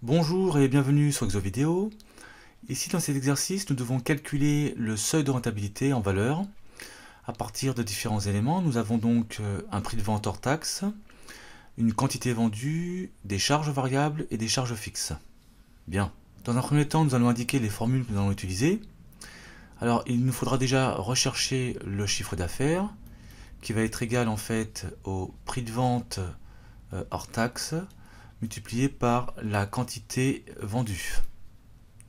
Bonjour et bienvenue sur ExoVideo. Ici dans cet exercice, nous devons calculer le seuil de rentabilité en valeur à partir de différents éléments. Nous avons donc un prix de vente hors taxe, une quantité vendue, des charges variables et des charges fixes. Bien. Dans un premier temps, nous allons indiquer les formules que nous allons utiliser. Alors, il nous faudra déjà rechercher le chiffre d'affaires qui va être égal en fait au prix de vente hors taxe multiplié par la quantité vendue.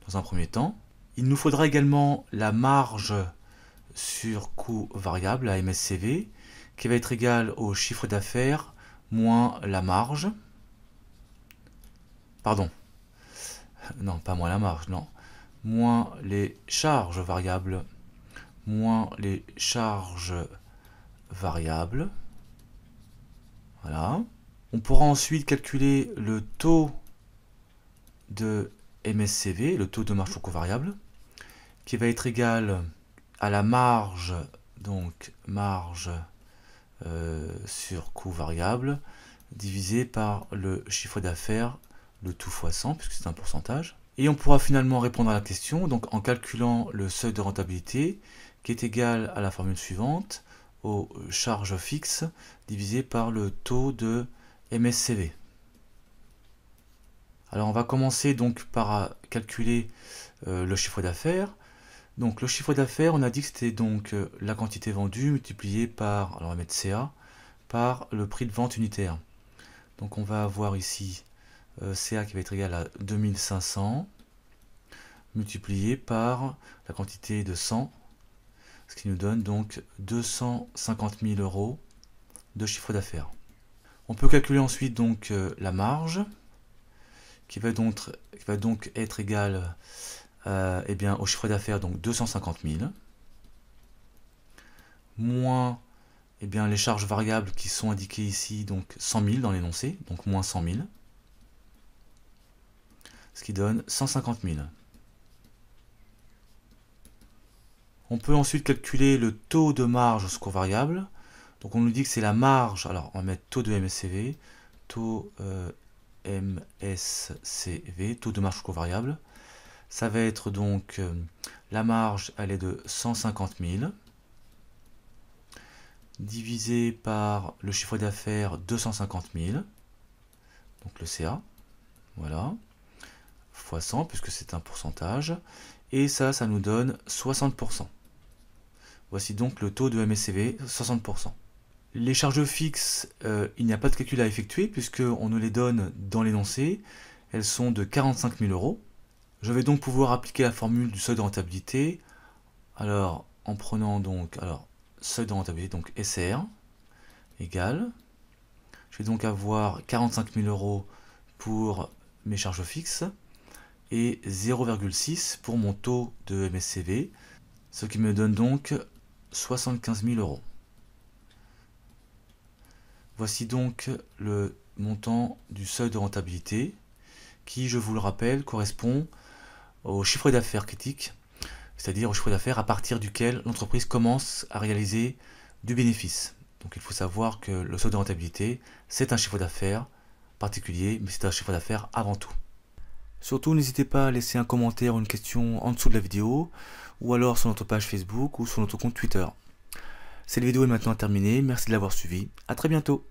Dans un premier temps, il nous faudra également la marge sur coût variable, la MSCV, qui va être égale au chiffre d'affaires moins la marge. Pardon. Non, pas moins la marge, non. Moins les charges variables. Moins les charges variables. Voilà. On pourra ensuite calculer le taux de MSCV, le taux de marge sur coût variable, qui va être égal à la marge, donc marge sur coût variable, divisé par le chiffre d'affaires, le tout fois 100, puisque c'est un pourcentage. Et on pourra finalement répondre à la question donc en calculant le seuil de rentabilité, qui est égal à la formule suivante, aux charges fixes, divisé par le taux de MSCV. Alors on va commencer donc par calculer le chiffre d'affaires. Donc le chiffre d'affaires, on a dit que c'était donc la quantité vendue multipliée par, alors on va mettre CA, par le prix de vente unitaire. Donc on va avoir ici CA qui va être égal à 2500 multiplié par la quantité de 100, ce qui nous donne donc 250 000 € de chiffre d'affaires. On peut calculer ensuite donc la marge qui va donc être égale au chiffre d'affaires, donc 250 000, moins les charges variables qui sont indiquées ici, donc 100 000 dans l'énoncé, donc moins 100 000, ce qui donne 150 000. On peut ensuite calculer le taux de marge sur coût variable. Donc on nous dit que c'est la marge, alors on va mettre taux de MSCV, taux MSCV, taux de marge sur coût variable. Ça va être donc, la marge, elle est de 150 000, divisé par le chiffre d'affaires 250 000, donc le CA, voilà, fois 100, puisque c'est un pourcentage, et ça nous donne 60%. Voici donc le taux de MSCV, 60%. Les charges fixes, il n'y a pas de calcul à effectuer, puisqu'on nous les donne dans l'énoncé, elles sont de 45 000 €. Je vais donc pouvoir appliquer la formule du seuil de rentabilité. Alors, en prenant donc, seuil de rentabilité, donc SR, égale, je vais donc avoir 45 000 € pour mes charges fixes et 0,6 pour mon taux de MSCV, ce qui me donne donc 75 000 €. Voici donc le montant du seuil de rentabilité qui, je vous le rappelle, correspond au chiffre d'affaires critique, c'est-à-dire au chiffre d'affaires à partir duquel l'entreprise commence à réaliser du bénéfice. Donc il faut savoir que le seuil de rentabilité, c'est un chiffre d'affaires particulier, mais c'est un chiffre d'affaires avant tout. Surtout, n'hésitez pas à laisser un commentaire ou une question en dessous de la vidéo, ou alors sur notre page Facebook ou sur notre compte Twitter. Cette vidéo est maintenant terminée, merci de l'avoir suivie, à très bientôt.